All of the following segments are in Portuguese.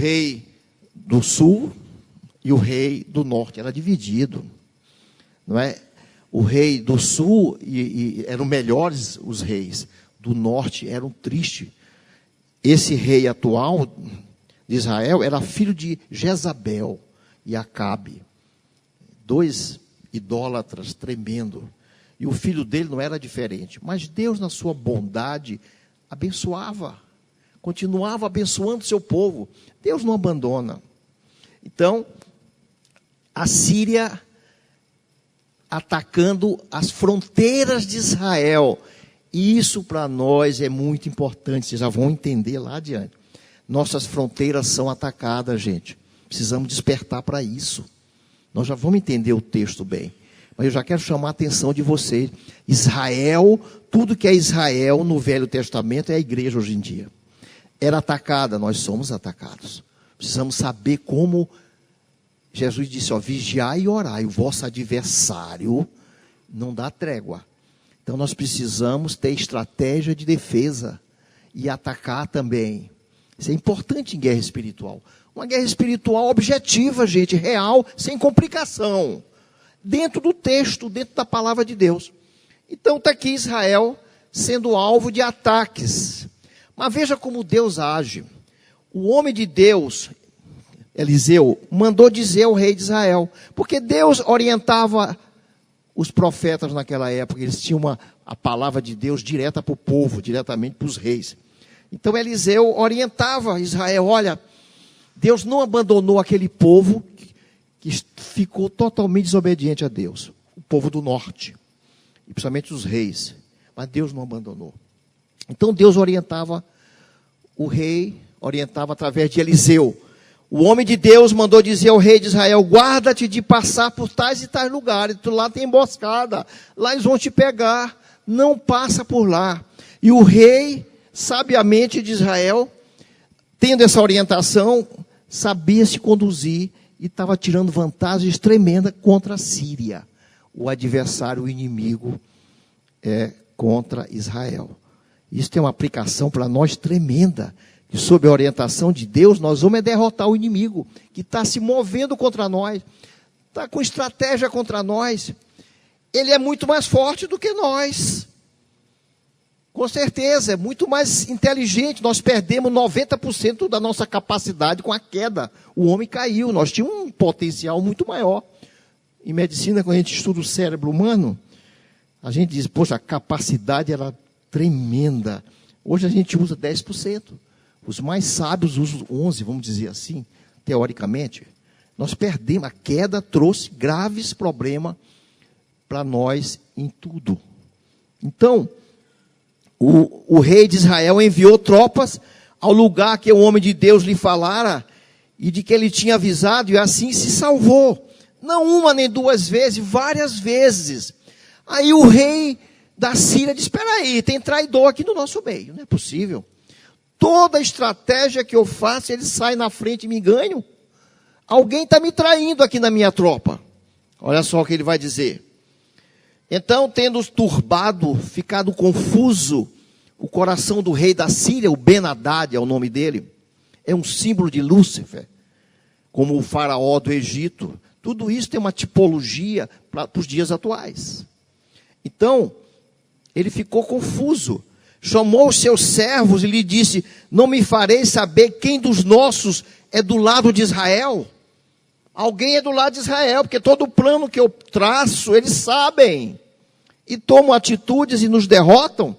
rei do sul e o rei do norte, era dividido, não é? O rei do sul eram melhores os reis, do norte eram tristes. Esse rei atual de Israel era filho de Jezabel e Acabe, dois idólatras tremendo. E o filho dele não era diferente. Mas Deus, na sua bondade, abençoava, continuava abençoando seu povo. Deus não abandona. Então, a Síria atacando as fronteiras de Israel. E isso para nós é muito importante, vocês já vão entender lá adiante. Nossas fronteiras são atacadas, gente. Precisamos despertar para isso. Nós já vamos entender o texto bem. Mas eu já quero chamar a atenção de vocês. Israel, tudo que é Israel no Velho Testamento é a igreja hoje em dia. Era atacada, nós somos atacados. Precisamos saber como Jesus disse, vigiai e orai, o vosso adversário não dá trégua. Então nós precisamos ter estratégia de defesa e atacar também. Isso é importante em guerra espiritual. Uma guerra espiritual objetiva, gente, real, sem complicação. Dentro do texto, dentro da palavra de Deus. Então está aqui Israel sendo alvo de ataques. Mas veja como Deus age. O homem de Deus, Eliseu, mandou dizer ao rei de Israel. Porque Deus orientava os profetas naquela época. Eles tinham a palavra de Deus direta para o povo, diretamente para os reis. Então Eliseu orientava Israel, olha, Deus não abandonou aquele povo que ficou totalmente desobediente a Deus. O povo do norte, e principalmente os reis. Mas Deus não abandonou. Então Deus orientava o rei, orientava através de Eliseu. O homem de Deus mandou dizer ao rei de Israel, guarda-te de passar por tais e tais lugares, lá tem emboscada, lá eles vão te pegar, não passa por lá. E o rei, sabiamente de Israel, tendo essa orientação, sabia se conduzir e estava tirando vantagens tremendas contra a Síria. O adversário, o inimigo, contra Israel. Isso tem uma aplicação para nós tremenda. E sob a orientação de Deus, nós vamos derrotar o inimigo, que está se movendo contra nós, está com estratégia contra nós. Ele é muito mais forte do que nós. Com certeza, é muito mais inteligente. Nós perdemos 90% da nossa capacidade com a queda. O homem caiu, nós tínhamos um potencial muito maior. Em medicina, quando a gente estuda o cérebro humano, a gente diz, poxa, a capacidade era tremenda. Hoje a gente usa 10%. Os mais sábios usam 11%, vamos dizer assim, teoricamente. Nós perdemos, a queda trouxe graves problemas para nós em tudo. Então, o rei de Israel enviou tropas ao lugar que o homem de Deus lhe falara e de que ele tinha avisado, e assim se salvou. Não uma nem duas vezes, várias vezes. Aí o rei da Síria disse, espera aí, tem traidor aqui no nosso meio, não é possível. Toda estratégia que eu faço, ele sai na frente e me ganha. Alguém está me traindo aqui na minha tropa. Olha só o que ele vai dizer. Então, tendo turbado, ficado confuso, o coração do rei da Síria, o Ben-Hadad é o nome dele, é um símbolo de Lúcifer, como o faraó do Egito. Tudo isso tem uma tipologia para os dias atuais. Então, ele ficou confuso. Chamou os seus servos e lhe disse, não me farei saber quem dos nossos é do lado de Israel? Alguém é do lado de Israel, porque todo o plano que eu traço, eles sabem. E tomam atitudes e nos derrotam.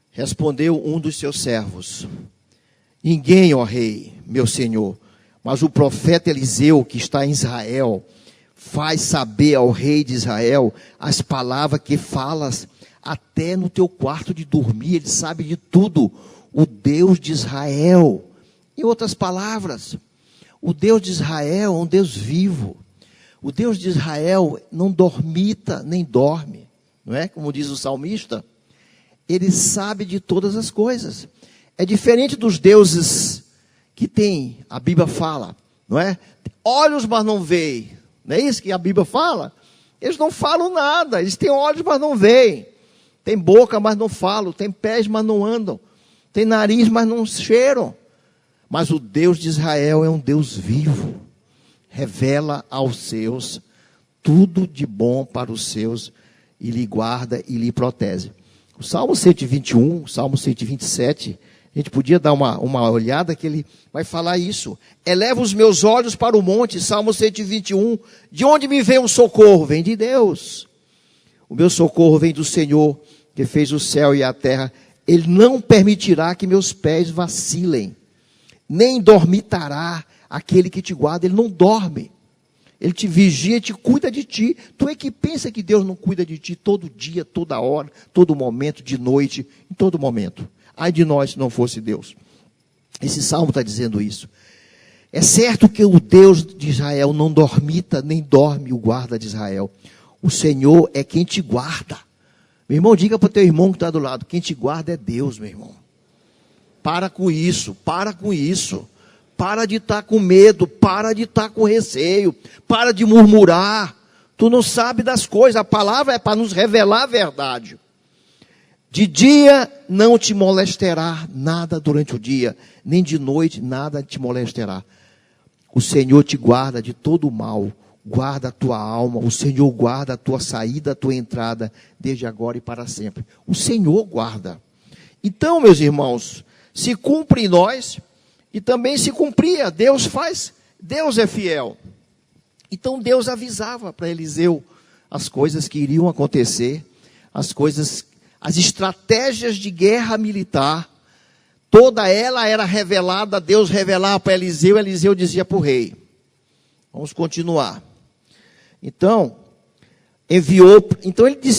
Respondeu um dos seus servos, ninguém, ó rei, meu senhor, mas o profeta Eliseu, que está em Israel, faz saber ao rei de Israel as palavras que falas, até no teu quarto de dormir, ele sabe de tudo. O Deus de Israel, em outras palavras, o Deus de Israel é um Deus vivo. O Deus de Israel não dormita nem dorme, não é? Como diz o salmista, ele sabe de todas as coisas. É diferente dos deuses que tem, a Bíblia fala, não é? Olhos, mas não veem. Não é isso que a Bíblia fala? Eles não falam nada, eles têm olhos, mas não veem. Tem boca, mas não falam. Tem pés, mas não andam. Tem nariz, mas não cheiram. Mas o Deus de Israel é um Deus vivo. Revela aos seus tudo de bom para os seus e lhe guarda e lhe protege. O Salmo 121, o Salmo 127, a gente podia dar uma olhada que ele vai falar isso. Eleva os meus olhos para o monte, Salmo 121. De onde me vem o socorro? Vem de Deus. O meu socorro vem do Senhor, que fez o céu e a terra. Ele não permitirá que meus pés vacilem, nem dormitará aquele que te guarda. Ele não dorme. Ele te vigia, te cuida de ti. Tu é que pensa que Deus não cuida de ti todo dia, toda hora, todo momento, de noite, em todo momento. Ai de nós se não fosse Deus. Esse salmo está dizendo isso. É certo que o Deus de Israel não dormita, nem dorme o guarda de Israel. O Senhor é quem te guarda. Meu irmão, diga para o teu irmão que está do lado, quem te guarda é Deus, meu irmão. Para com isso, para com isso. Para de estar com medo, para de estar com receio, para de murmurar. Tu não sabe das coisas, a palavra é para nos revelar a verdade. De dia não te molestará nada durante o dia, nem de noite nada te molestará. O Senhor te guarda de todo o mal, guarda a tua alma, o Senhor guarda a tua saída, a tua entrada, desde agora e para sempre. O Senhor guarda. Então, meus irmãos, se cumpre em nós, e também se cumpria, Deus faz, Deus é fiel. Então Deus avisava para Eliseu as coisas que iriam acontecer, as estratégias de guerra militar, toda ela era revelada, Deus revelava para Eliseu, Eliseu dizia para o rei. Vamos continuar. Então,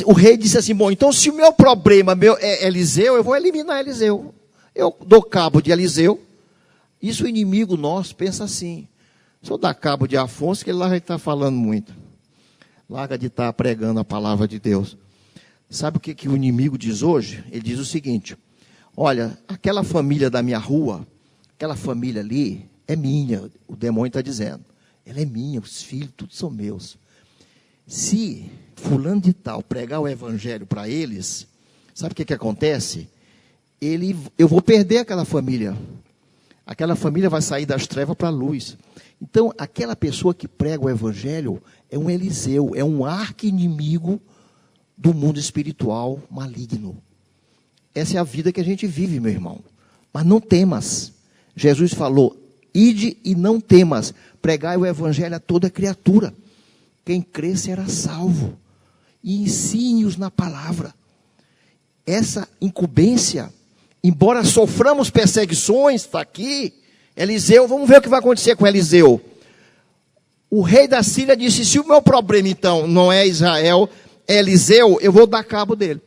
o rei disse assim, bom, então se o meu problema é Eliseu, eu vou eliminar Eliseu. Eu dou cabo de Eliseu. Isso o inimigo nosso pensa assim. Se eu dar cabo de Afonso, que ele lá vai estar falando muito. Larga de estar pregando a palavra de Deus. Sabe o que o inimigo diz hoje? Ele diz o seguinte, olha, aquela família da minha rua, aquela família ali, é minha, o demônio está dizendo. Ela é minha, os filhos, todos são meus. Se fulano de tal pregar o evangelho para eles, sabe o que acontece? Eu vou perder aquela família. Aquela família vai sair das trevas para a luz. Então, aquela pessoa que prega o evangelho é um Eliseu, é um arqui-inimigo do mundo espiritual maligno. Essa é a vida que a gente vive, meu irmão. Mas não temas. Jesus falou, ide e não temas, pregai o evangelho a toda criatura. Quem crê será salvo. E ensine-os na palavra. Essa incumbência, embora soframos perseguições, está aqui, Eliseu, vamos ver o que vai acontecer com Eliseu. O rei da Síria disse, se o meu problema então não é Israel, é Eliseu, eu vou dar cabo dele.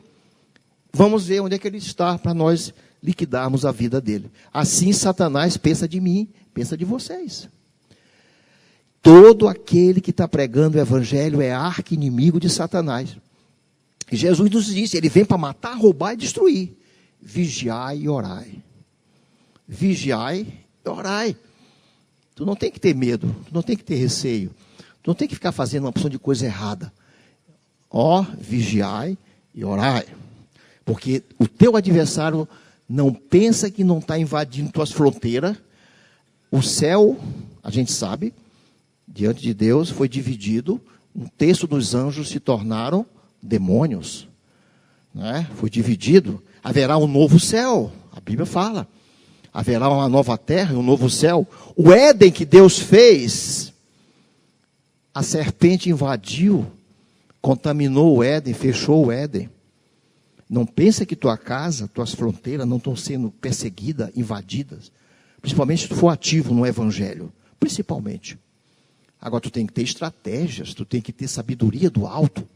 Vamos ver onde é que ele está, para nós liquidarmos a vida dele. Assim Satanás pensa de mim, pensa de vocês. Todo aquele que está pregando o evangelho é arqui-inimigo de Satanás. E Jesus nos disse, ele vem para matar, roubar e destruir. Vigiai e orai. Vigiai e orai. Tu não tem que ter medo, tu não tem que ter receio. Tu não tem que ficar fazendo uma opção de coisa errada. Vigiai e orai. Porque o teu adversário não pensa que não está invadindo tuas fronteiras. O céu, a gente sabe, diante de Deus foi dividido. Um terço dos anjos se tornaram demônios. Né? Foi dividido. Haverá um novo céu, a Bíblia fala. Haverá uma nova terra e um novo céu. O Éden que Deus fez, a serpente invadiu, contaminou o Éden, fechou o Éden. Não pensa que tua casa, tuas fronteiras não estão sendo perseguidas, invadidas. Principalmente se tu for ativo no evangelho. Principalmente. Agora tu tem que ter estratégias, tu tem que ter sabedoria do alto.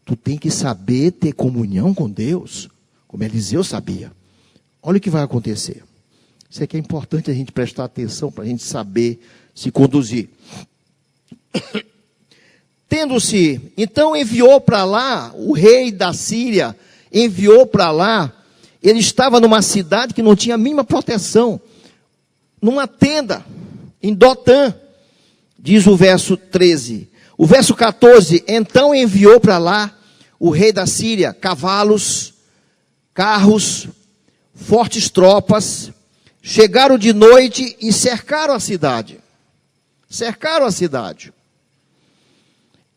Tu tem que saber ter comunhão com Deus, como Eliseu sabia. Olha o que vai acontecer. Isso aqui é importante a gente prestar atenção, para a gente saber se conduzir. Tendo-se, então enviou para lá, o rei da Síria, enviou para lá, ele estava numa cidade que não tinha a mínima proteção, numa tenda, em Dotã, diz o verso 13. O verso 14, então enviou para lá, o rei da Síria, cavalos, carros, fortes tropas chegaram de noite e cercaram a cidade. Cercaram a cidade.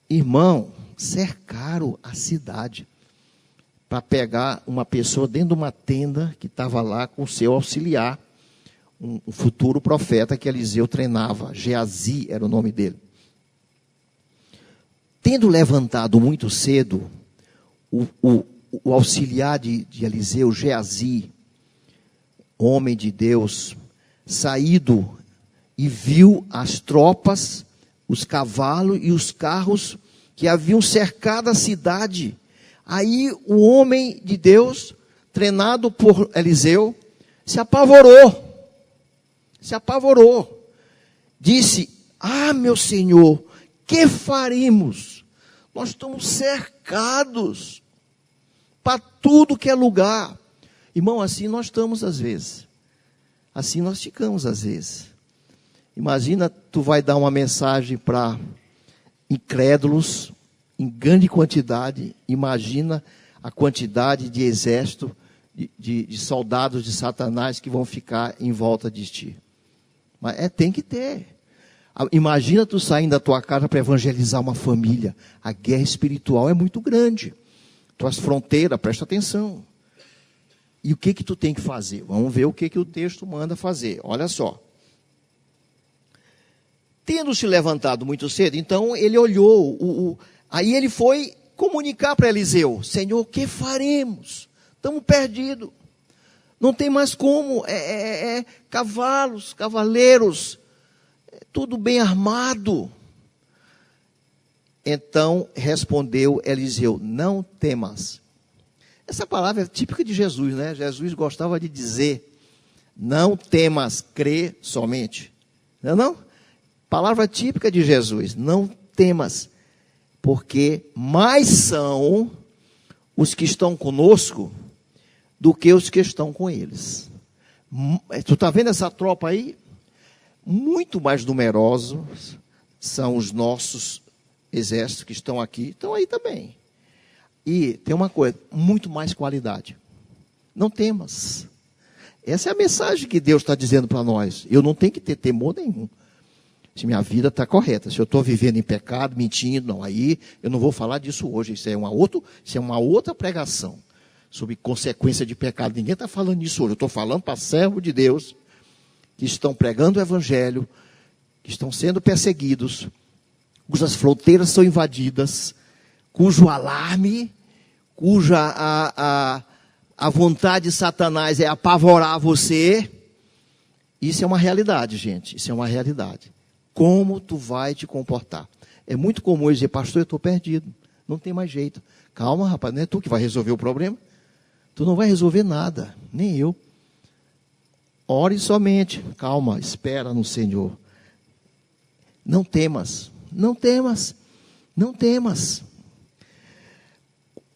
Irmão, cercaram a cidade para pegar uma pessoa dentro de uma tenda que estava lá com o seu auxiliar, um futuro profeta que Eliseu treinava. Geazi era o nome dele. Tendo levantado muito cedo, o auxiliar de Eliseu, Geazi, homem de Deus, saído e viu as tropas, os cavalos e os carros que haviam cercado a cidade. Aí o homem de Deus, treinado por Eliseu, se apavorou. Se apavorou. Disse: ah, meu Senhor, que faremos? Nós estamos cercados para tudo que é lugar. Irmão, assim nós estamos às vezes. Assim nós ficamos às vezes. Imagina, tu vai dar uma mensagem para incrédulos em grande quantidade. Imagina a quantidade de exército, de soldados de Satanás que vão ficar em volta de ti. Mas tem que ter. Imagina tu saindo da tua casa para evangelizar uma família. A guerra espiritual é muito grande. Tuas fronteiras, presta atenção. E o que tu tem que fazer? Vamos ver o que o texto manda fazer. Olha só. Tendo se levantado muito cedo, então ele olhou. Aí ele foi comunicar para Eliseu: Senhor, o que faremos? Estamos perdidos. Não tem mais como. Cavalos, cavaleiros, tudo bem armado. Então respondeu Eliseu: não temas. Essa palavra é típica de Jesus, né? Jesus gostava de dizer: não temas, crê somente. Não é não? Palavra típica de Jesus: não temas, porque mais são os que estão conosco do que os que estão com eles. Tu está vendo essa tropa aí? Muito mais numerosos são os nossos exércitos que estão aqui, estão aí também. E tem uma coisa, muito mais qualidade. Não temas. Essa é a mensagem que Deus está dizendo para nós. Eu não tenho que ter temor nenhum. Se minha vida está correta, se eu estou vivendo em pecado, mentindo, não, aí eu não vou falar disso hoje. Isso é uma outra pregação sobre consequência de pecado. Ninguém está falando disso hoje. Eu estou falando para servos de Deus que estão pregando o evangelho, que estão sendo perseguidos, cujas fronteiras são invadidas, cujo alarme, cuja a vontade de Satanás é apavorar você. Isso é uma realidade, gente. Isso é uma realidade. Como tu vai te comportar? É muito comum eu dizer: pastor, eu estou perdido. Não tem mais jeito. Calma, rapaz, não é tu que vai resolver o problema. Tu não vai resolver nada, nem eu. Ore somente. Calma, espera no Senhor. Não temas. Não temas. Não temas.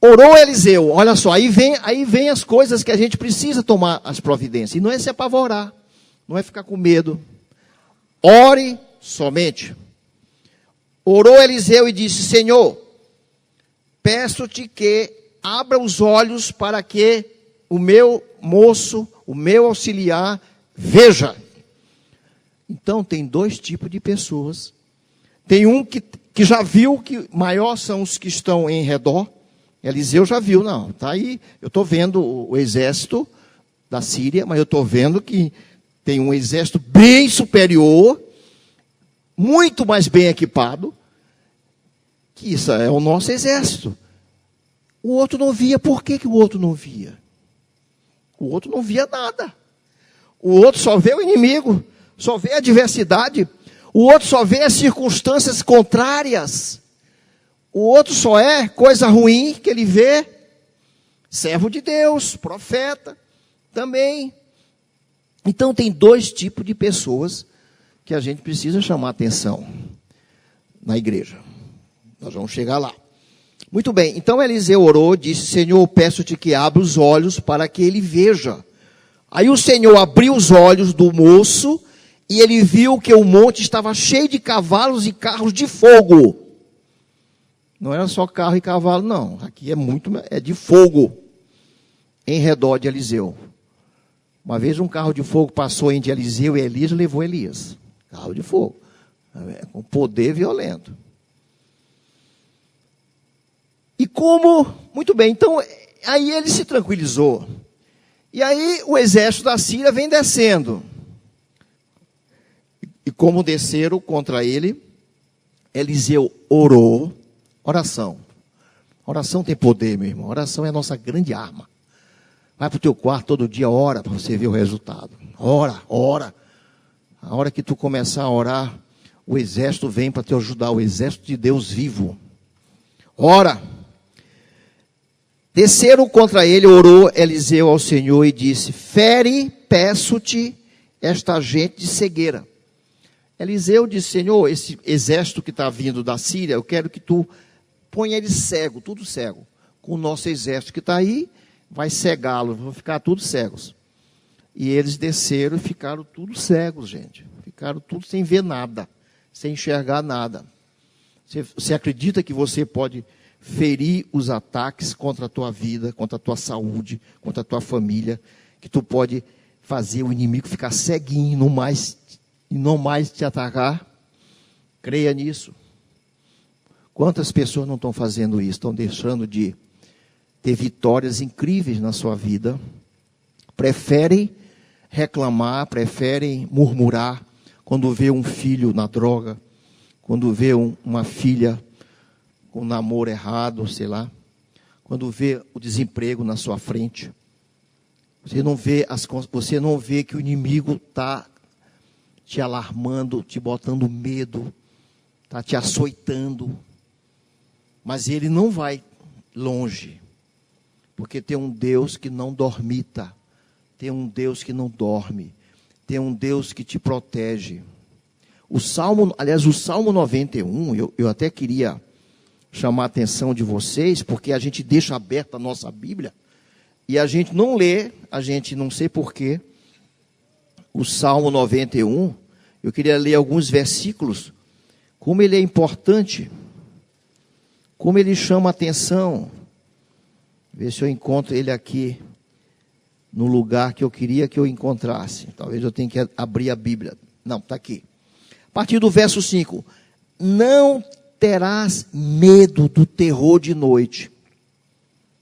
Orou Eliseu. Olha só, aí vem as coisas que a gente precisa tomar as providências. E não é se apavorar. Não é ficar com medo. Ore somente. Orou Eliseu e disse: Senhor, peço-te que abra os olhos para que o meu moço, o meu auxiliar, veja. Então tem dois tipos de pessoas. Tem um que já viu que maior são os que estão em redor. Eliseu já viu, não, está aí, eu estou vendo o exército da Síria, mas eu estou vendo que tem um exército bem superior, muito mais bem equipado, que isso é o nosso exército. O outro não via. Por que o outro não via? O outro não via nada. O outro só vê o inimigo, só vê a adversidade. O outro só vê as circunstâncias contrárias. O outro só é coisa ruim que ele vê. Servo de Deus, profeta, também. Então tem dois tipos de pessoas que a gente precisa chamar atenção na igreja. Nós vamos chegar lá. Muito bem, então Eliseu orou, disse: Senhor, peço-te que abra os olhos para que ele veja. Aí o Senhor abriu os olhos do moço e ele viu que o monte estava cheio de cavalos e carros de fogo. Não era só carro e cavalo, não. Aqui é de fogo em redor de Eliseu. Uma vez um carro de fogo passou entre Eliseu e Elias e levou Elias. Carro de fogo. Com poder violento. E como... Muito bem, então, aí ele se tranquilizou. E aí o exército da Síria vem descendo. E como desceram contra ele, Eliseu orou. Oração. Oração tem poder, meu irmão. Oração é a nossa grande arma. Vai para o teu quarto todo dia, ora para você ver o resultado. Ora, ora. A hora que tu começar a orar, o exército vem para te ajudar. O exército de Deus vivo. Ora. Desceram contra ele, orou Eliseu ao Senhor e disse: fere, peço-te, esta gente de cegueira. Eliseu disse: Senhor, esse exército que está vindo da Síria, eu quero que tu ponha ele cego, tudo cego. Com o nosso exército que está aí, vai cegá-lo, vão ficar todos cegos. E eles desceram e ficaram tudo cegos, gente. Ficaram tudo sem ver nada, sem enxergar nada. Você acredita que você pode ferir os ataques contra a tua vida, contra a tua saúde, contra a tua família, que tu pode fazer o inimigo ficar ceguinho, não mais te atacar? Creia nisso. Quantas pessoas não estão fazendo isso? Estão deixando de ter vitórias incríveis na sua vida. Preferem reclamar, preferem murmurar quando vê um filho na droga, quando vê uma filha com um namoro errado, sei lá, quando vê o desemprego na sua frente. Você não vê que o inimigo está te alarmando, te botando medo, está te açoitando. Mas ele não vai longe, porque tem um Deus que não dormita, tem um Deus que não dorme, tem um Deus que te protege. O Salmo 91, eu até queria chamar a atenção de vocês, porque a gente deixa aberta a nossa Bíblia, e a gente não lê, a gente não sei porquê, o Salmo 91, eu queria ler alguns versículos, como ele é importante, como ele chama a atenção. Ver se eu encontro ele aqui, no lugar que eu queria que eu encontrasse. Talvez eu tenha que abrir a Bíblia. Não, está aqui. A partir do verso 5. Não terás medo do terror de noite.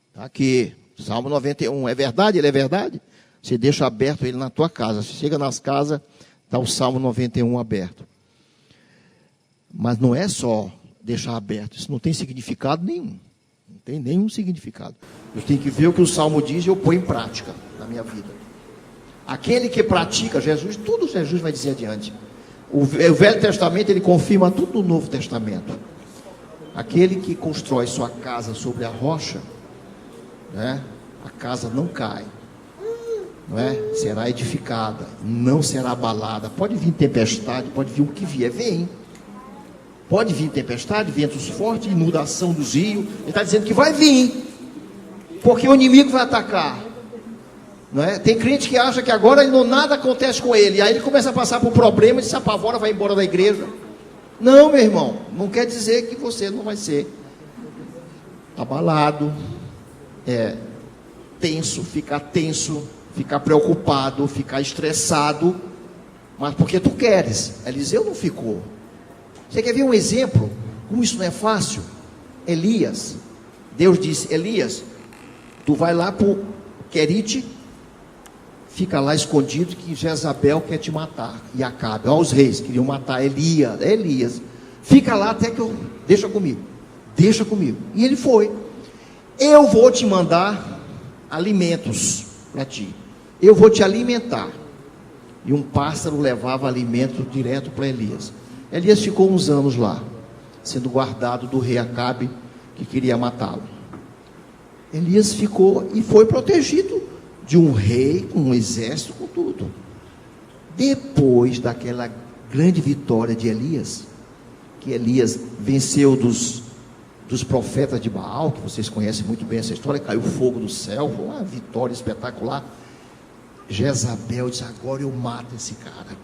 Está aqui, Salmo 91. É verdade? Ele é verdade? Você deixa aberto ele na tua casa. Você chega nas casas, está o Salmo 91 aberto. Mas não é só deixar aberto. Isso não tem significado nenhum. Não tem nenhum significado. Eu tenho que ver o que o Salmo diz e eu ponho em prática na minha vida. Aquele que pratica tudo Jesus vai dizer adiante. O Velho Testamento, ele confirma tudo no Novo Testamento. Aquele que constrói sua casa sobre a rocha, né, a casa não cai, não é? Será edificada, não será abalada. Pode vir tempestade, pode vir o que vier, vem. Pode vir tempestade, ventos fortes, inundação dos rios. Ele está dizendo que vai vir, porque o inimigo vai atacar. Não é? Tem crente que acha que agora nada acontece com ele, e aí ele começa a passar por problemas, se apavora, vai embora da igreja. Não, meu irmão, não quer dizer que você não vai ser abalado, tenso, ficar preocupado, ficar estressado, mas porque tu queres. Eliseu não ficou. Você quer ver um exemplo? Como isso não é fácil? Elias, Deus disse: Elias, tu vai lá para o Querite, fica lá escondido que Jezabel quer te matar. E Acabe, os reis queriam matar Elias. Fica lá até que deixa comigo. E ele foi. Eu vou te mandar alimentos para ti. Eu vou te alimentar. E um pássaro levava alimento direto para Elias. Elias ficou uns anos lá, sendo guardado do rei Acabe, que queria matá-lo. Elias ficou e foi protegido de um rei, com um exército, com tudo. Depois daquela grande vitória de Elias, que Elias venceu dos profetas de Baal, que vocês conhecem muito bem essa história, caiu fogo do céu, foi uma vitória espetacular. Jezabel disse: agora eu mato esse cara.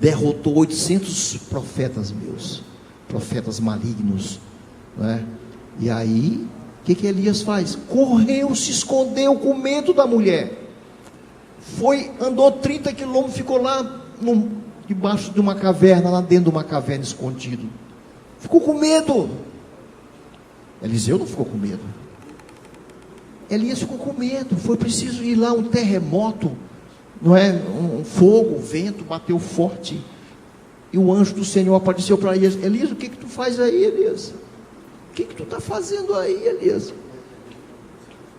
Derrotou 800 profetas meus, profetas malignos, né? E aí, o que Elias faz? Correu, se escondeu com medo da mulher. Andou 30 quilômetros, ficou lá debaixo de uma caverna, lá dentro de uma caverna escondido. Ficou com medo. Eliseu não ficou com medo. Elias ficou com medo. Foi preciso ir lá, um terremoto, não é? Um fogo, um vento, bateu forte. E o anjo do Senhor apareceu para Elias. Elias, o que tu faz aí, Elias? O que tu está fazendo aí, Elias?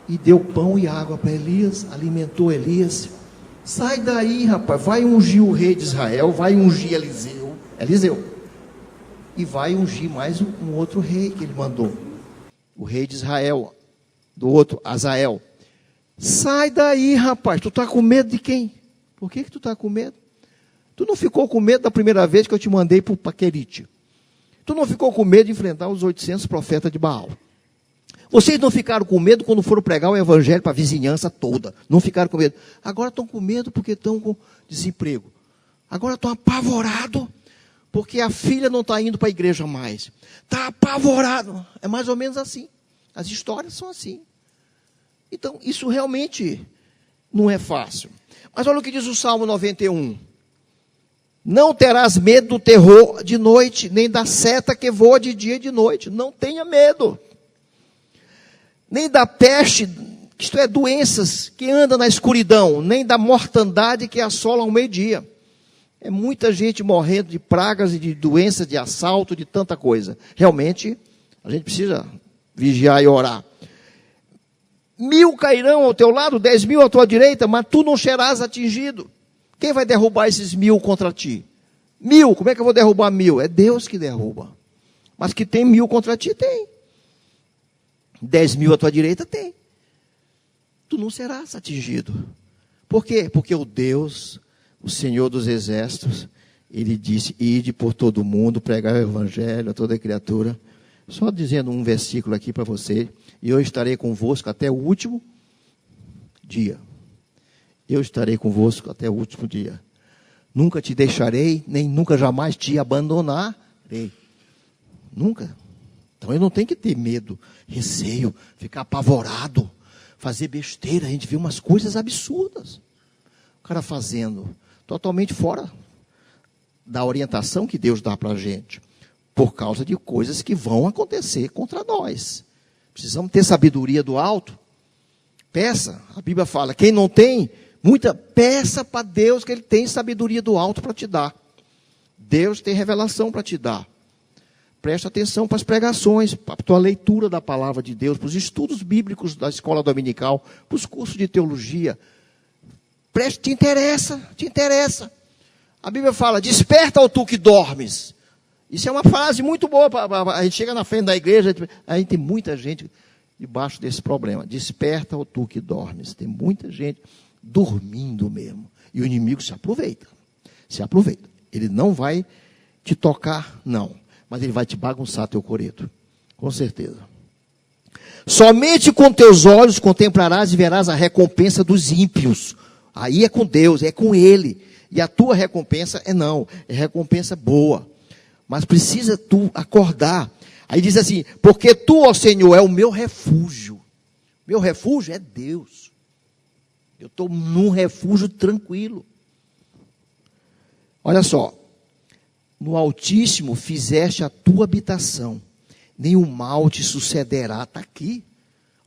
E deu pão e água para Elias, alimentou Elias. Sai daí, rapaz, vai ungir o rei de Israel, vai ungir Eliseu, e vai ungir mais um outro rei que ele mandou, o rei de Israel, do outro, Azael. Sai daí, rapaz, tu está com medo de quem? Por que tu está com medo? Tu não ficou com medo da primeira vez que eu te mandei para o Paquerite? Tu não ficou com medo de enfrentar os 800 profetas de Baal? Vocês não ficaram com medo quando foram pregar o evangelho para a vizinhança toda? Não ficaram com medo. Agora estão com medo porque estão com desemprego. Agora estão apavorados porque a filha não está indo para a igreja mais. Está apavorado. É mais ou menos assim. As histórias são assim. Então, isso realmente não é fácil. Mas olha o que diz o Salmo 91. Não terás medo do terror de noite, nem da seta que voa de dia e de noite. Não tenha medo. Nem da peste, isto é, doenças que andam na escuridão, nem da mortandade que assola ao meio-dia. É muita gente morrendo de pragas e de doenças, de assalto, de tanta coisa. Realmente, a gente precisa vigiar e orar. 1000 cairão ao teu lado, 10.000 à tua direita, mas tu não serás atingido. Quem vai derrubar esses 1000 contra ti? 1000, como é que eu vou derrubar 1000? É Deus que derruba. Mas que tem 1000 contra ti, tem. 10.000 à tua direita, tem. Tu não serás atingido. Por quê? Porque o Deus, o Senhor dos Exércitos, Ele disse, ide por todo mundo, pregar o Evangelho a toda criatura. Só dizendo um versículo aqui para você. E eu estarei convosco até o último dia. Eu estarei convosco até o último dia. Nunca te deixarei, nem nunca jamais te abandonarei. Nunca. Então eu não tenho que ter medo, receio, ficar apavorado, fazer besteira. A gente vê umas coisas absurdas. O cara fazendo, totalmente fora da orientação que Deus dá para a gente. Por causa de coisas que vão acontecer contra nós. Precisamos ter sabedoria do alto. Peça, a Bíblia fala, quem não tem, peça para Deus que Ele tem sabedoria do alto para te dar. Deus tem revelação para te dar. Presta atenção para as pregações, para a tua leitura da palavra de Deus, para os estudos bíblicos da escola dominical, para os cursos de teologia. Te interessa. A Bíblia fala, desperta, ó tu que dormes. Isso é uma frase muito boa, a gente chega na frente da igreja, a gente tem muita gente debaixo desse problema. Desperta, ó tu que dormes. Tem muita gente dormindo mesmo. E o inimigo se aproveita. Ele não vai te tocar, não. Mas ele vai te bagunçar teu coreto. Com certeza. Somente com teus olhos contemplarás e verás a recompensa dos ímpios. Aí é com Deus, é com Ele. E a tua recompensa é recompensa boa. Mas precisa tu acordar. Aí diz assim, porque tu, ó Senhor, é o meu refúgio. Meu refúgio é Deus. Eu estou num refúgio tranquilo. Olha só. No Altíssimo fizeste a tua habitação, nenhum mal te sucederá. Está aqui.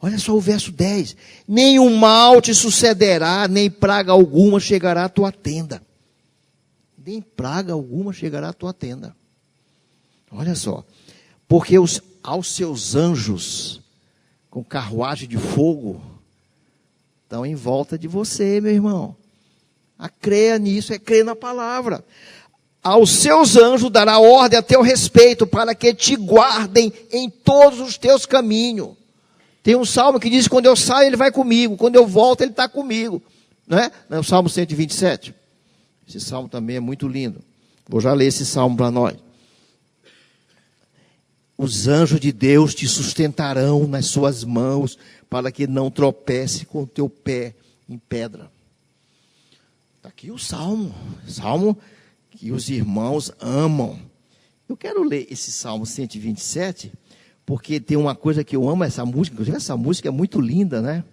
Olha só o verso 10. Nenhum mal te sucederá, nem praga alguma chegará à tua tenda. Nem praga alguma chegará à tua tenda. Olha só. Porque aos seus anjos, com carruagem de fogo, estão em volta de você, meu irmão. A creia nisso, é crer na palavra. Aos seus anjos dará ordem a teu respeito, para que te guardem em todos os teus caminhos. Tem um salmo que diz, quando eu saio, ele vai comigo. Quando eu volto, ele está comigo. Não é? Não é o Salmo 127? Esse salmo também é muito lindo. Vou já ler esse salmo para nós. Os anjos de Deus te sustentarão nas suas mãos, para que não tropece com o teu pé em pedra. Está aqui o salmo. Salmo que os irmãos amam. Eu quero ler esse Salmo 127, porque tem uma coisa que eu amo, essa música. Inclusive, essa música é muito linda, né?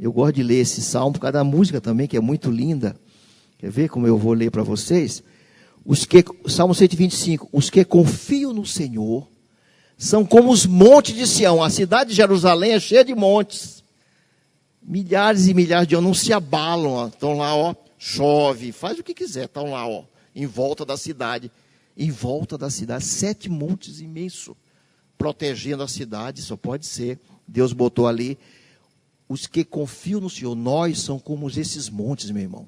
Eu gosto de ler esse salmo por causa da música também, que é muito linda. Quer ver como eu vou ler para vocês? Salmo 125. Os que confiam no Senhor são como os montes de Sião. A cidade de Jerusalém é cheia de montes. Milhares e milhares de anos não se abalam. Ó. Estão lá, ó, chove, faz o que quiser. Estão lá, ó, em volta da cidade. Em volta da cidade, 7 montes imensos, protegendo a cidade. Só pode ser. Deus botou ali. Os que confiam no Senhor, nós somos como esses montes, meu irmão.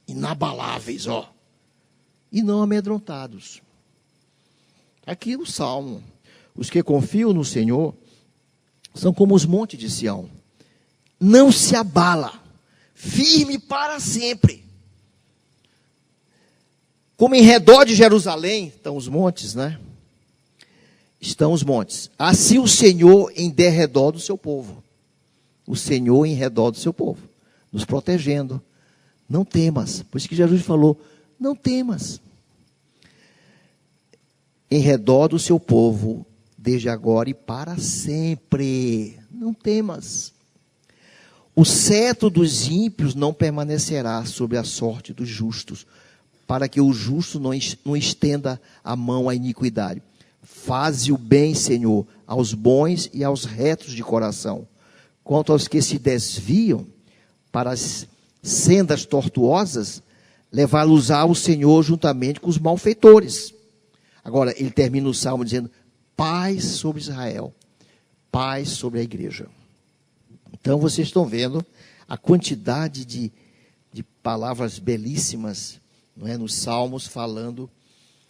Inabaláveis, ó. E não amedrontados. Aqui o Salmo. Os que confiam no Senhor são como os montes de Sião. Não se abala. Firme para sempre. Como em redor de Jerusalém, estão os montes, né? Estão os montes. Assim o Senhor em derredor do seu povo. O Senhor em redor do seu povo. Nos protegendo. Não temas. Por isso que Jesus falou, não temas. Em redor do seu povo, desde agora e para sempre. Não temas. O cetro dos ímpios não permanecerá sobre a sorte dos justos, para que o justo não estenda a mão à iniquidade. Faze o bem, Senhor, aos bons e aos retos de coração. Quanto aos que se desviam para as sendas tortuosas, levá-los-á o Senhor juntamente com os malfeitores. Agora, ele termina o salmo dizendo, paz sobre Israel, paz sobre a igreja. Então, vocês estão vendo a quantidade de palavras belíssimas, não é, nos salmos, falando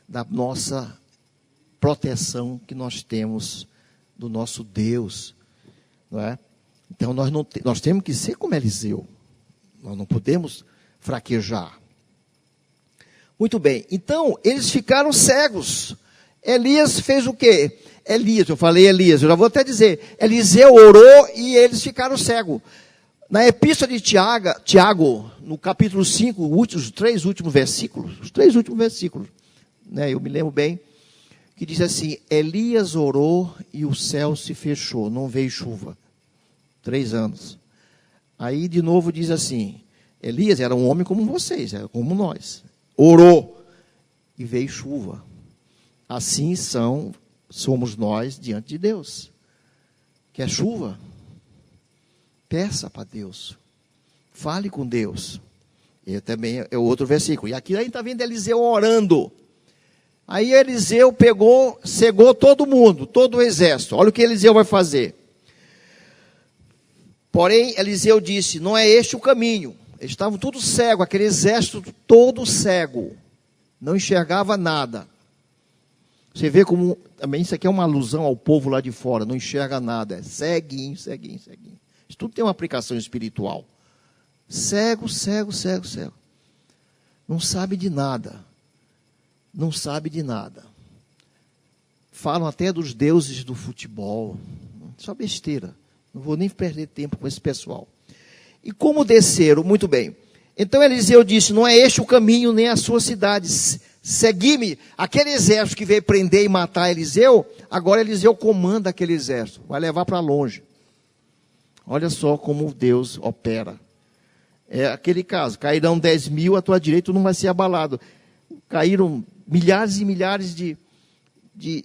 da nossa proteção que nós temos do nosso Deus, não é? Então, nós temos que ser como Eliseu. Nós não podemos fraquejar. Muito bem. Então, eles ficaram cegos. Elias fez o quê? Elias, eu já vou até dizer. Eliseu orou e eles ficaram cegos. Na epístola de Tiago, no capítulo 5, os 3 últimos versículos, né, eu me lembro bem, que diz assim, Elias orou e o céu se fechou, não veio chuva. 3 anos. Aí de novo diz assim, Elias era um homem como vocês, era como nós. Orou e veio chuva. Assim somos nós diante de Deus. Quer chuva? Peça para Deus. Fale com Deus. E também é outro versículo. E aqui a gente está vendo Eliseu orando. Aí Eliseu cegou todo mundo, todo o exército. Olha o que Eliseu vai fazer. Porém, Eliseu disse, não é este o caminho. Eles estavam todos cegos, aquele exército todo cego. Não enxergava nada. Você vê como, também isso aqui é uma alusão ao povo lá de fora, não enxerga nada. É ceguinho. Isso tudo tem uma aplicação espiritual. Cego. Não sabe de nada. Falam até dos deuses do futebol. Só besteira. Não vou nem perder tempo com esse pessoal. E como desceram? Muito bem. Então Eliseu disse, não é este o caminho, nem a sua cidade. Segui-me. Aquele exército que veio prender e matar Eliseu, agora Eliseu comanda aquele exército. Vai levar para longe. Olha só como Deus opera. É aquele caso, cairão 10.000 à tua direita, tu não vai ser abalado. Caíram milhares e milhares de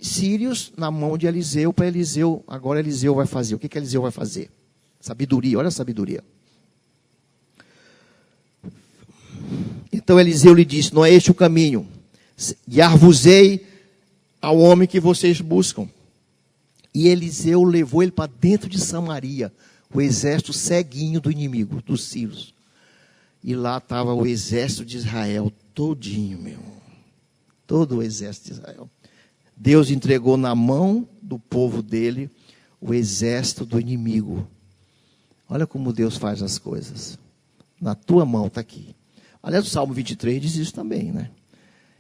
sírios na mão de Eliseu, para Eliseu, agora Eliseu vai fazer. O que Eliseu vai fazer? Sabedoria, olha a sabedoria. Então Eliseu lhe disse, não é este o caminho, guiar-vos-ei ao homem que vocês buscam. E Eliseu levou ele para dentro de Samaria, o exército ceguinho do inimigo, dos sírios. E lá estava o exército de Israel todinho, meu. Todo o exército de Israel. Deus entregou na mão do povo dele o exército do inimigo. Olha como Deus faz as coisas. Na tua mão está aqui. Aliás, o Salmo 23 diz isso também, né?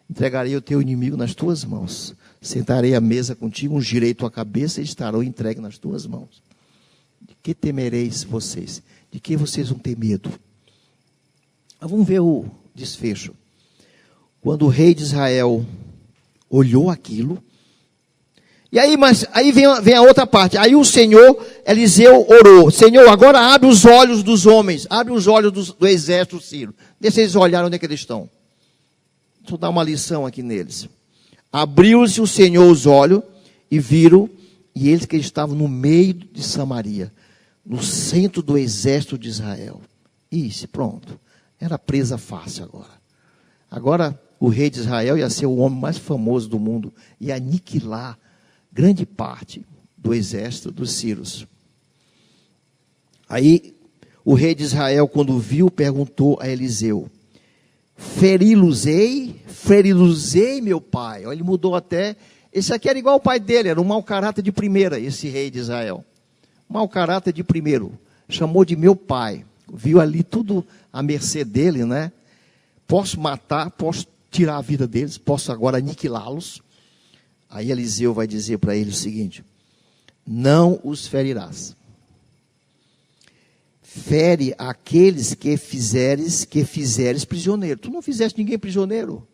Entregarei o teu inimigo nas tuas mãos. Sentarei à mesa contigo, ungirei tua cabeça e estarão entregue nas tuas mãos. De que temereis vocês? De que vocês vão ter medo? Mas vamos ver o desfecho. Quando o rei de Israel olhou aquilo, E aí, mas aí vem a outra parte. Aí o Senhor, Eliseu orou: Senhor, agora abre os olhos dos homens, abre os olhos do exército sírio. Deixa eles olharem onde é que eles estão. Deixa eu dar uma lição aqui neles. Abriu-se o Senhor os olhos e viram, e eles que estavam no meio de Samaria, no centro do exército de Israel. Isso, pronto. Era presa fácil agora. Agora o rei de Israel ia ser o homem mais famoso do mundo, ia aniquilar grande parte do exército dos sírios. Aí o rei de Israel, quando viu, perguntou a Eliseu: Feri-los-ei, meu pai. Ele mudou até. Esse aqui era igual ao pai dele, era um mau caráter de primeira, esse rei de Israel. Mau caráter de primeiro. Chamou de meu pai. Viu ali tudo à mercê dele, né? Posso matar, posso tirar a vida deles, posso agora aniquilá-los. Aí Eliseu vai dizer para ele o seguinte: não os ferirás. Fere aqueles que fizeres prisioneiro. Tu não fizeste ninguém prisioneiro.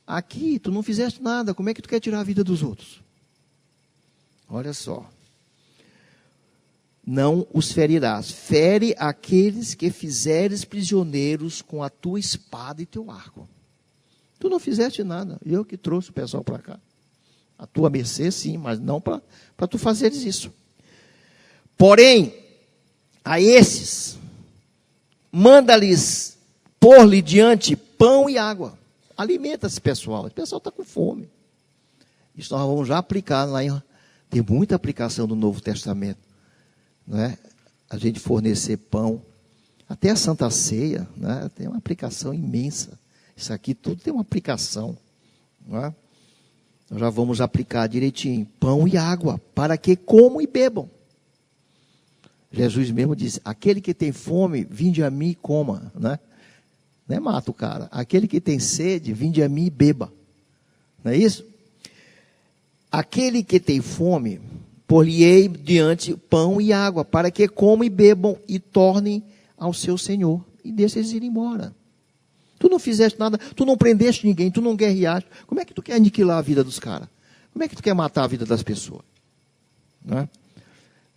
Aqui, tu não fizeste nada. Como é que tu quer tirar a vida dos outros? Olha só. Não os ferirás. Fere aqueles que fizeres prisioneiros com a tua espada e teu arco. Tu não fizeste nada. Eu que trouxe o pessoal para cá. A tua mercê, sim, mas não para tu fazeres isso. Porém, a esses, manda-lhes pôr-lhe diante pão e água. Alimenta esse pessoal. Esse pessoal está com fome. Isso nós vamos já aplicar lá em... Tem muita aplicação do Novo Testamento. Não é? A gente fornecer pão. Até a Santa Ceia, né? Tem uma aplicação imensa. Isso aqui tudo tem uma aplicação. Não é? Nós já vamos aplicar direitinho. Pão e água, para que comam e bebam. Jesus mesmo disse: aquele que tem fome, vinde a mim e coma. Né? Não é mata o cara. Aquele que tem sede, vinde a mim e beba. Não é isso? Aquele que tem fome, por-lhe-ei diante pão e água, para que comam e bebam e tornem ao seu Senhor. E deixa eles ir embora. Tu não fizeste nada, tu não prendeste ninguém, tu não guerreaste. Como é que tu quer aniquilar a vida dos caras? Como é que tu quer matar a vida das pessoas? Não é?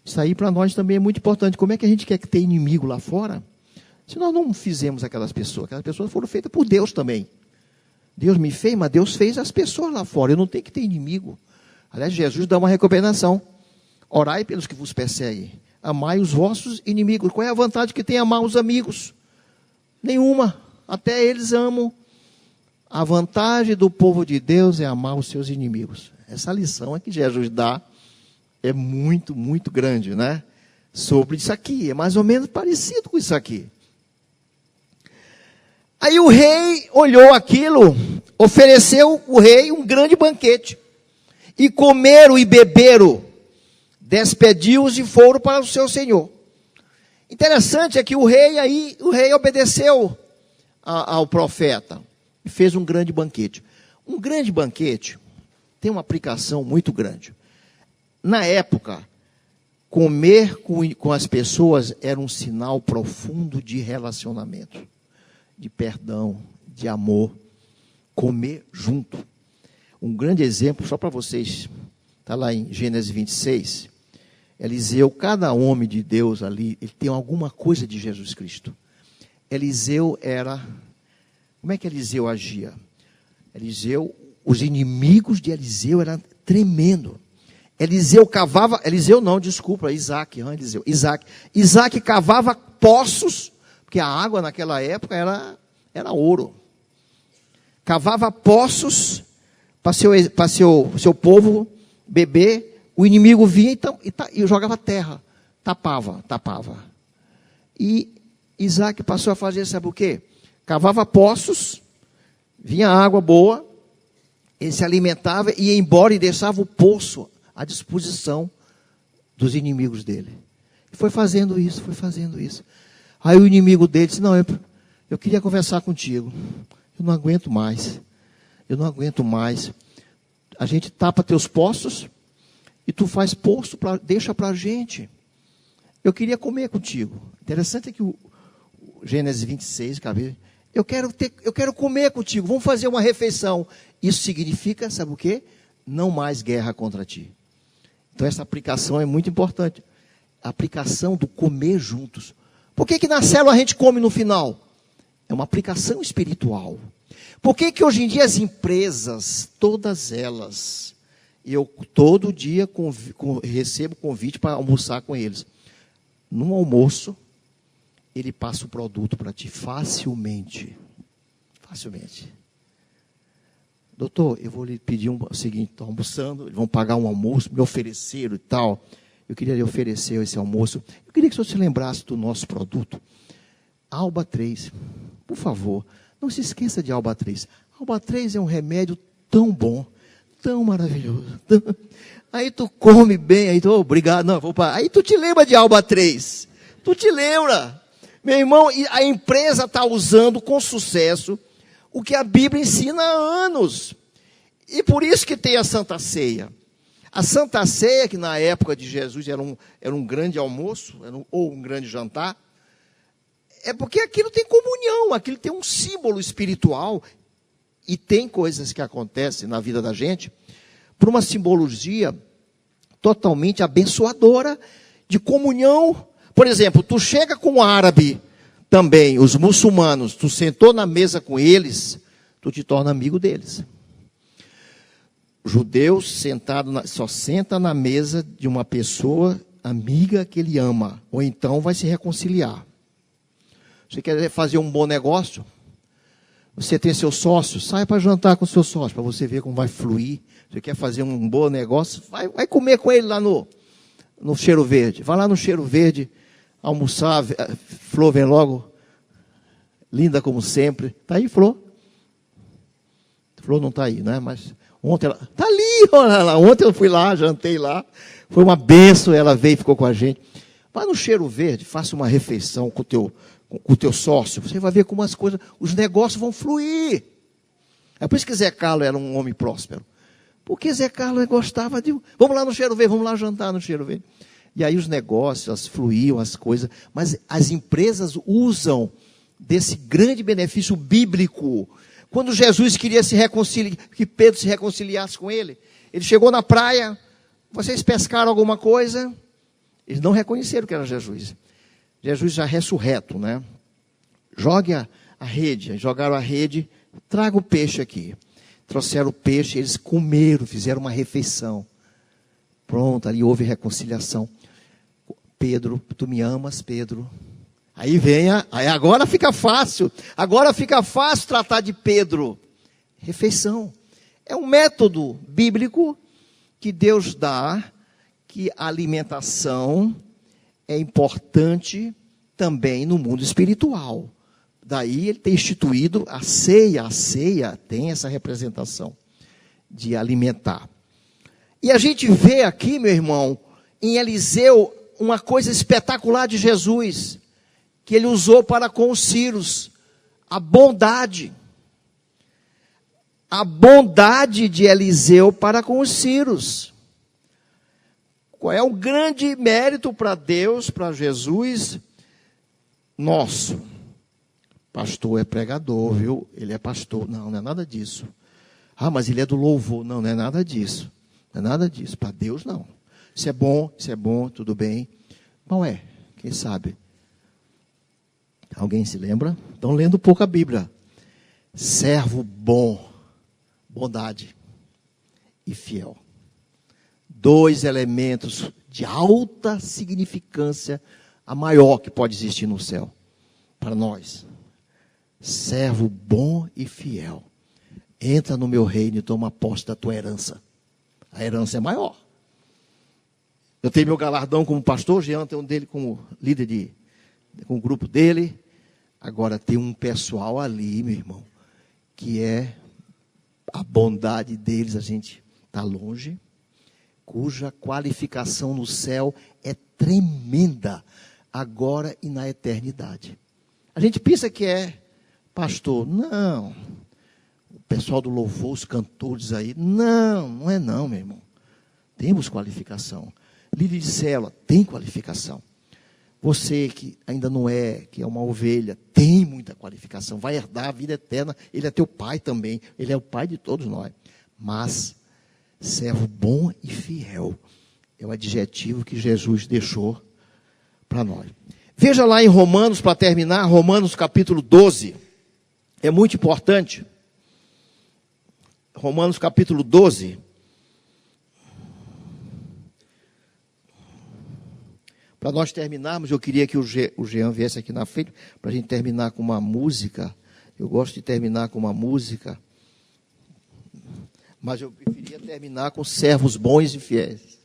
Isso aí para nós também é muito importante. Como é que a gente quer que tenha inimigo lá fora? Se nós não fizemos aquelas pessoas foram feitas por Deus também. Deus me fez, mas Deus fez as pessoas lá fora. Eu não tenho que ter inimigo. Aliás, Jesus dá uma recomendação: orai pelos que vos perseguem, amai os vossos inimigos. Qual é a vantagem que tem amar os amigos? Nenhuma. Até eles amam. A vantagem do povo de Deus é amar os seus inimigos. Essa lição é que Jesus dá é muito, muito grande, né? Sobre isso aqui. É mais ou menos parecido com isso aqui. Aí o rei olhou aquilo, ofereceu o rei um grande banquete. E comeram e beberam, despediu-os e foram para o seu senhor. Interessante é que o rei obedeceu ao profeta e fez um grande banquete. Um grande banquete tem uma aplicação muito grande. Na época, comer com as pessoas era um sinal profundo de relacionamento, de perdão, de amor. Comer junto. Um grande exemplo, só para vocês, está lá em Gênesis 26. Eliseu, cada homem de Deus ali, ele tem alguma coisa de Jesus Cristo. Eliseu era... Como é que Eliseu agia? Os inimigos de Eliseu eram tremendos. Isaac cavava poços, porque a água naquela época era ouro. Cavava poços para seu povo beber. O inimigo vinha e jogava terra, tapava. E Isaac passou a fazer, sabe o quê? Cavava poços, vinha água boa, ele se alimentava, ia embora e deixava o poço à disposição dos inimigos dele. Foi fazendo isso. Aí o inimigo dele disse: não, eu queria conversar contigo. Eu não aguento mais. A gente tapa teus poços e tu faz poço, deixa para a gente. Eu queria comer contigo. Interessante é que o Gênesis 26, eu quero comer contigo, vamos fazer uma refeição. Isso significa, sabe o quê? não mais guerra contra ti. Então essa aplicação é muito importante. A aplicação do comer juntos. Por que na célula a gente come no final? É uma aplicação espiritual. Por que hoje em dia as empresas, todas elas, eu todo dia recebo convite para almoçar com eles. No almoço, ele passa o produto para ti facilmente. Facilmente. Doutor, eu vou lhe pedir o seguinte, estou almoçando, eles vão pagar um almoço, me ofereceram e tal. Eu queria lhe oferecer esse almoço. Eu queria que o senhor se lembrasse do nosso produto. Alba 3, por favor, não se esqueça de Alba 3. Alba 3 é um remédio tão bom, tão maravilhoso. Aí tu come bem, aí tu, obrigado, não, vou parar. Aí tu te lembra de Alba 3. Tu te lembra. Meu irmão, a empresa está usando com sucesso o que a Bíblia ensina há anos. E por isso que tem a Santa Ceia. A Santa Ceia, que na época de Jesus era um grande almoço, ou um grande jantar, é porque aquilo tem comunhão, aquilo tem um símbolo espiritual, e tem coisas que acontecem na vida da gente, por uma simbologia totalmente abençoadora, de comunhão. Por exemplo, tu chega com um árabe também, os muçulmanos, tu sentou na mesa com eles, tu te torna amigo deles. Judeu só senta na mesa de uma pessoa amiga que ele ama, ou então vai se reconciliar. Você quer fazer um bom negócio? Você tem seu sócio, sai para jantar com seu sócio, para você ver como vai fluir. Você quer fazer um bom negócio? Vai comer com ele lá no Cheiro Verde. Vai lá no Cheiro Verde, almoçar. Flor, vem logo. Linda como sempre. Está aí, Flor? Flor não está aí, né? Mas ontem ela... Está ali, olha lá. Ontem eu fui lá, jantei lá. Foi uma bênção, ela veio e ficou com a gente. Vai no Cheiro Verde, faça uma refeição com o teu sócio. Você vai ver como as coisas, os negócios vão fluir. É por isso que Zé Carlos era um homem próspero. Porque Zé Carlos gostava de... Vamos lá no Cheiro Verde, vamos lá jantar no Cheiro Verde. E aí os negócios fluíam, as coisas. Mas as empresas usam desse grande benefício bíblico. Quando Jesus queria que Pedro se reconciliasse com ele, ele chegou na praia, vocês pescaram alguma coisa? Eles não reconheceram que era Jesus. Jesus já ressurreto, né? Jogue a rede. Jogaram a rede, traga o peixe aqui. Trouxeram o peixe, eles comeram, fizeram uma refeição. Pronto, ali houve reconciliação. Pedro, tu me amas, Pedro? Aí aí agora fica fácil. Agora fica fácil tratar de Pedro. Refeição. É um método bíblico que Deus dá, que a alimentação é importante também no mundo espiritual. Daí ele tem instituído a ceia. A ceia tem essa representação de alimentar. E a gente vê aqui, meu irmão, em Eliseu, uma coisa espetacular de Jesus, que ele usou para com os sírios, a bondade. A bondade de Eliseu para com os sírios. Qual é o grande mérito para Deus, para Jesus? Nosso. Pastor é pregador, viu? Ele é pastor. Não, não é nada disso. Ah, mas ele é do louvor. Não, não é nada disso. Não é nada disso. Para Deus, não. Isso é bom, tudo bem. Não é, quem sabe? Alguém se lembra? Estão lendo pouco a Bíblia. Servo bom, bondade e fiel. 2 elementos de alta significância, a maior que pode existir no céu, para nós. Servo bom e fiel. Entra no meu reino e toma posse da tua herança. A herança é maior. Eu tenho meu galardão como pastor, Jean tem um dele como líder com o grupo dele. Agora tem um pessoal ali, meu irmão, que é a bondade deles, a gente está longe, cuja qualificação no céu é tremenda, agora e na eternidade. A gente pensa que é pastor. Não. O pessoal do louvor, os cantores aí. Não, não é não, meu irmão. Temos qualificação. Líder de célula, tem qualificação. Você que ainda não é, que é uma ovelha, tem muita qualificação. Vai herdar a vida eterna. Ele é teu pai também. Ele é o pai de todos nós. Mas Servo bom e fiel. É o adjetivo que Jesus deixou para nós. Veja lá em Romanos, para terminar, Romanos capítulo 12. É muito importante. Romanos capítulo 12. Para nós terminarmos, eu queria que o Jean viesse aqui na frente, para a gente terminar com uma música. Eu gosto de terminar com uma música, mas eu preferia terminar com servos bons e fiéis.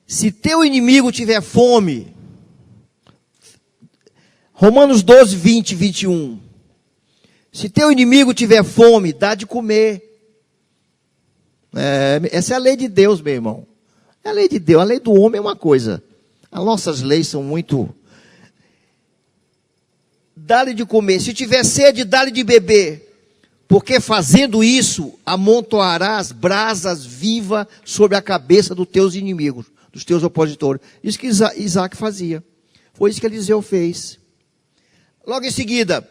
Se teu inimigo tiver fome, Romanos 12, 20 e 21. Se teu inimigo tiver fome, dá de comer. Essa é a lei de Deus, meu irmão. É a lei de Deus. A lei do homem é uma coisa. As nossas leis são muito... Dá-lhe de comer. Se tiver sede, dá-lhe de beber. Porque fazendo isso, amontoarás brasas vivas sobre a cabeça dos teus inimigos, dos teus opositores. Isso que Isaac fazia. Foi isso que Eliseu fez. Logo em seguida,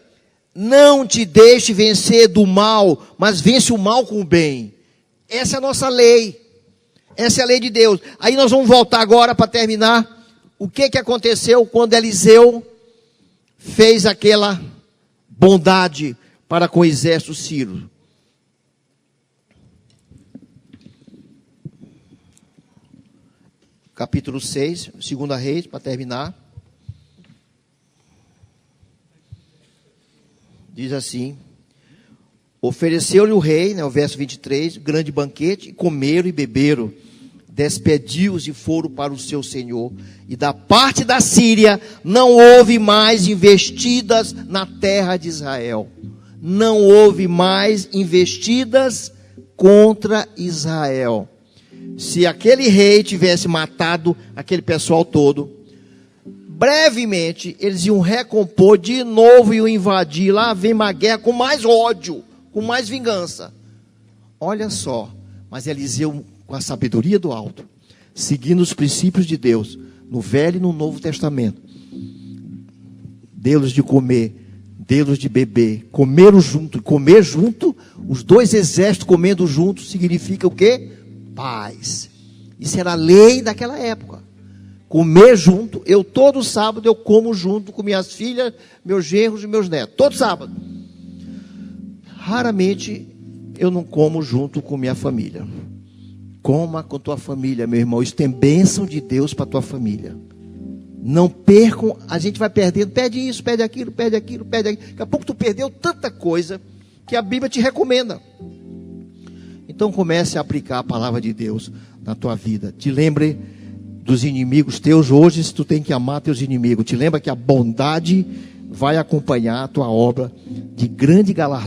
não te deixe vencer do mal, mas vence o mal com o bem. Essa é a nossa lei. Essa é a lei de Deus. Aí nós vamos voltar agora para terminar. O que aconteceu quando Eliseu fez aquela bondade para com o exército sírio? Capítulo 6, 2 Reis, para terminar. Diz assim: ofereceu-lhe o rei, o verso 23, grande banquete, e comeram e beberam, despediu-os e foram para o seu senhor. E da parte da Síria não houve mais investidas na terra de Israel. Não houve mais investidas contra Israel. Se aquele rei tivesse matado aquele pessoal todo, brevemente, eles iam recompor de novo e iam invadir. Lá vem uma guerra com mais ódio, com mais vingança. Olha só, mas Eliseu, com a sabedoria do alto, seguindo os princípios de Deus, no Velho e no Novo Testamento, deu-lhes de comer, deu-lhes de beber, comeram junto. Comer junto, os dois exércitos comendo juntos, significa o quê? Paz. Isso era a lei daquela época. Comer junto, eu todo sábado eu como junto com minhas filhas, meus genros e meus netos, todo sábado. Raramente eu não como junto com minha família. Coma com tua família, meu irmão, isso tem bênção de Deus para tua família. Não percam, a gente vai perdendo, perde isso, perde aquilo, perde aquilo, perde aquilo. Daqui a pouco tu perdeu tanta coisa que a Bíblia te recomenda. Então comece a aplicar a palavra de Deus na tua vida. Te lembre dos inimigos teus. Hoje, se tu tem que amar teus inimigos, te lembra que a bondade vai acompanhar a tua obra de grande galardão.